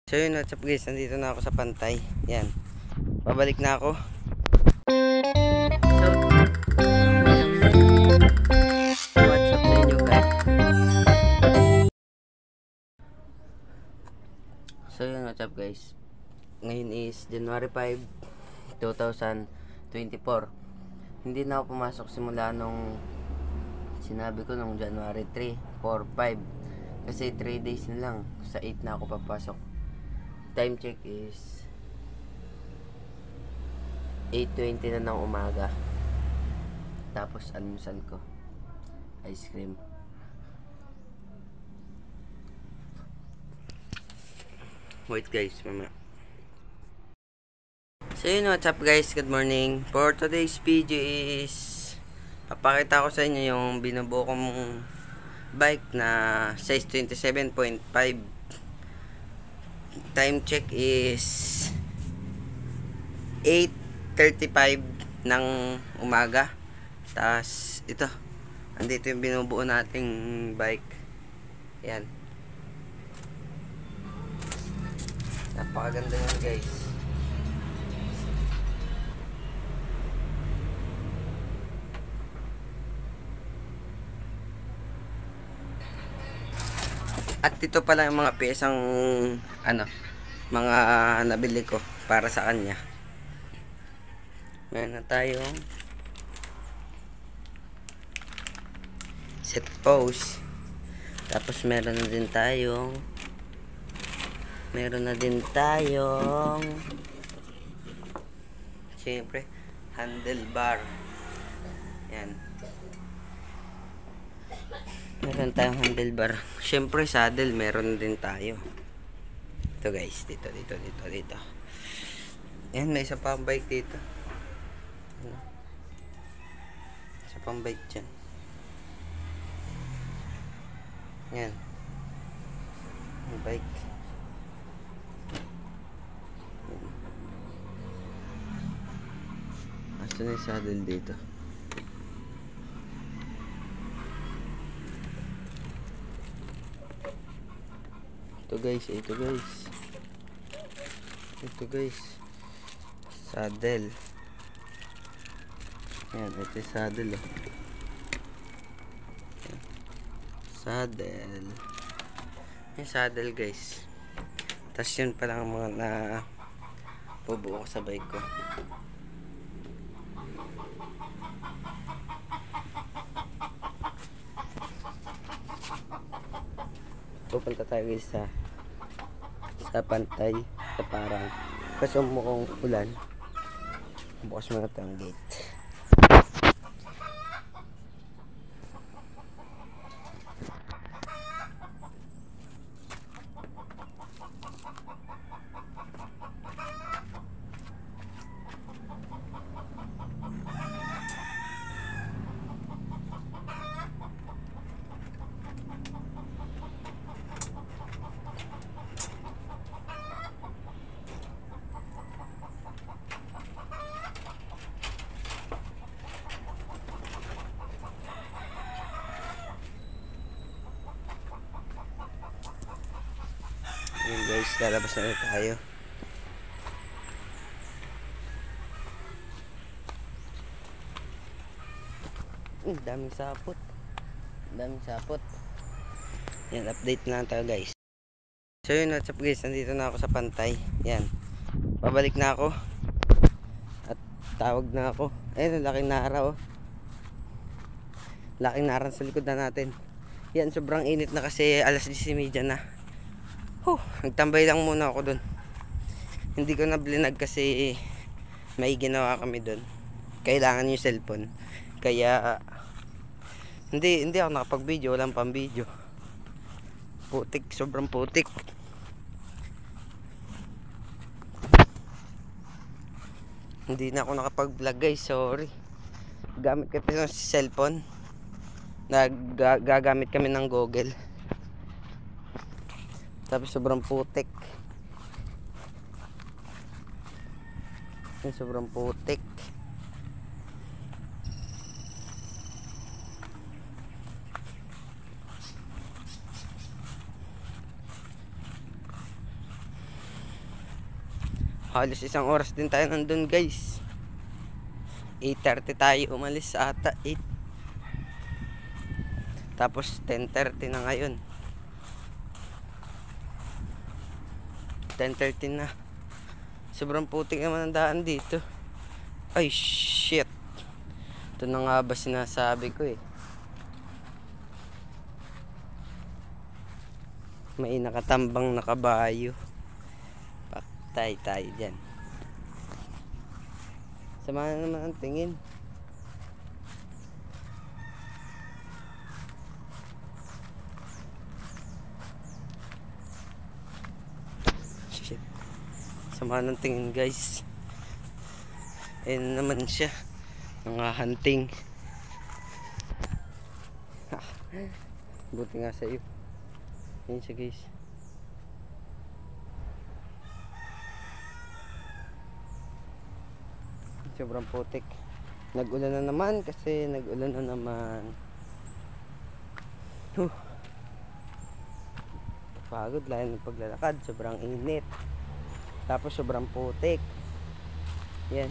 So yun, what's up guys, nandito na ako sa Pantay. Yan, pabalik na ako. So what's up sa inyo guys. So yun, what's up guys. Ngayon is January 5, 2024. Hindi na ako pumasok simula nung sinabi ko nung January 3, 4, 5. Kasi 3 days na lang, sa 8 na ako papasok. Time check is 8:20 na ng umaga. Tapos almusal ko, ice cream. Wait guys, mama. So yun, what's up guys, good morning. For today's video is papakita ko sa inyo yung binubuo kong bike na size 27.5. Time check is 8:35 ng umaga. Tapos ito, andito yung binubuo nating bike. Yan, napakaganda yan guys. At ito pala yung mga piyesang mga nabili ko para sa kanya. Meron na tayong set post. Tapos meron na din tayong siyempre handlebar. Yan, meron tayong handlebar. Siyempre saddle meron din tayo. Ito guys, dito. Yan, may isa pang bike dito. Isa pang bike dyan. Yan, may bike. Asa na yung saddle dito? Ito guys, saddle. Yan, ito yung saddle oh. Yung saddle guys. Tapos yun pa lang mga na bubuo ko sa bike ko. Pupunta tayo guys sa Pantay, sa Parang. Kasi mukhang ulan. Bukas muna ito ang gate. Yun guys, lalabas na rin tayo. Daming sapot. Yan, update na lang tayo guys. So yun, what's up guys, nandito na ako sa Pantay. Yan, pabalik na ako. At tawag na ako. Ayun, laking nara oh. Laking nara sa likod na natin. Yan, sobrang init na kasi alas 10:30 na. Nagtambay lang muna ako dun. Hindi ko na blinag kasi may ginawa kami dun. Kailangan yung cellphone. Kaya hindi ako nakapag-video, walang pang-video. Putik, sobrang putik. Hindi na ako nakapag-vlog guys, sorry. Gamit ko yung cellphone. Gagamit kami ng Google. Tapos sobrang putik. Halos isang oras din tayo nandun guys. 8:30 tayo umalis ata, 8. Tapos 10:30 na ngayon. 10:30 na. Sobrang putik naman ang daan dito. Ay shit. Ito na nga ba sinasabi ko eh. May nakatambang na kabayo. Patay tayo dyan. Sama na naman ang tingin. Shit. Sama ng tingin guys. Ayun naman siya. Nanghahunting. Buti nga sa iyo. Ayun siya guys. Sobrang putik. Nag-ulan na naman kasi nag-ulan na naman. Pagod lang ng paglalakad. Sobrang init. Tapos sobrang putik. Yan.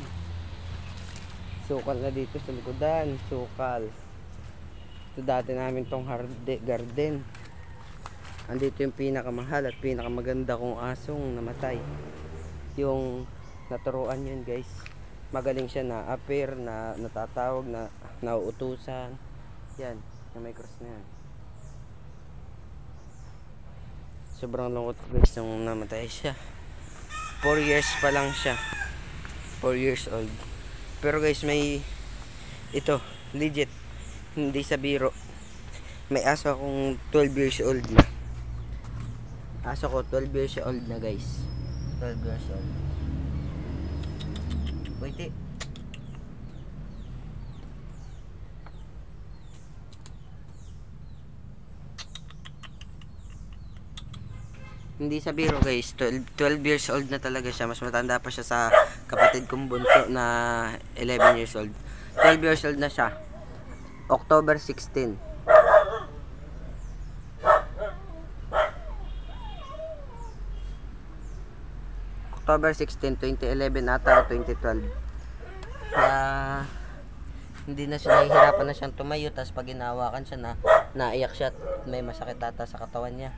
Sukal na dito sa likodan. Sukal. Ito dati namin tong garden. Andito yung pinakamahal at pinakamaganda kong asong namatay. Yung naturuan yun guys. Magaling siya na appear, na natatawag, na nauutusan. Yan, na may cross na yan. Sobrang lungkot guys nung namatay siya. 4 years pa lang siya. 4 years old. Pero guys may ito, legit. Hindi sa biro. May aso akong 12 years old na. Aso ko 12 years old na guys. 12 years old. Wait. Hindi sa biro guys, 12 years old na talaga siya. Mas matanda pa siya sa kapatid kong bunso na 11 years old. 12 years old na siya. October 16. October 16, 2011 ata o 2012. Hindi na siya, nahihirapan na siyang tumayo. Tapos pag ginawakan siya, naiyak siya at may masakit ata sa katawan niya.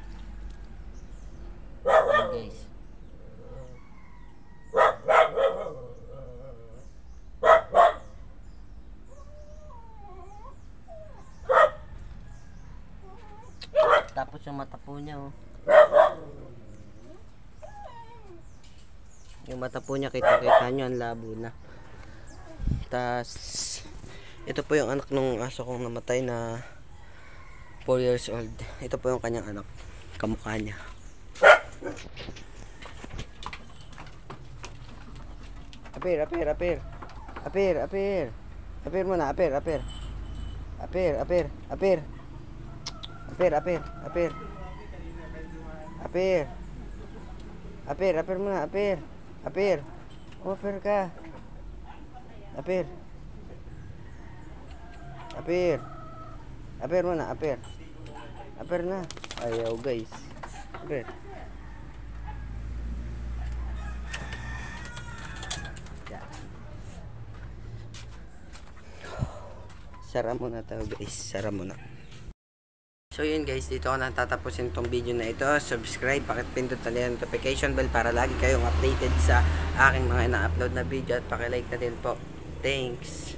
Ayan guys. Tapos yung mata po niya oh. Yung mata po niya, kita nyo, ang labo na. Tas ito po yung anak nung aso kong namatay na 4 years old. Ito po yung kanyang anak, kamukha niya. Apir muna, apir muna, apir. Apir ka. Apir muna, apir na. Ayaw guys. Apir. Sara muna tayo guys. Sara muna. So yun guys, dito ko na tatapusin tong video na ito. Subscribe, pakipindot na yung notification bell para lagi kayong updated sa aking mga ina-upload na video. At pakilike na din po. Thanks.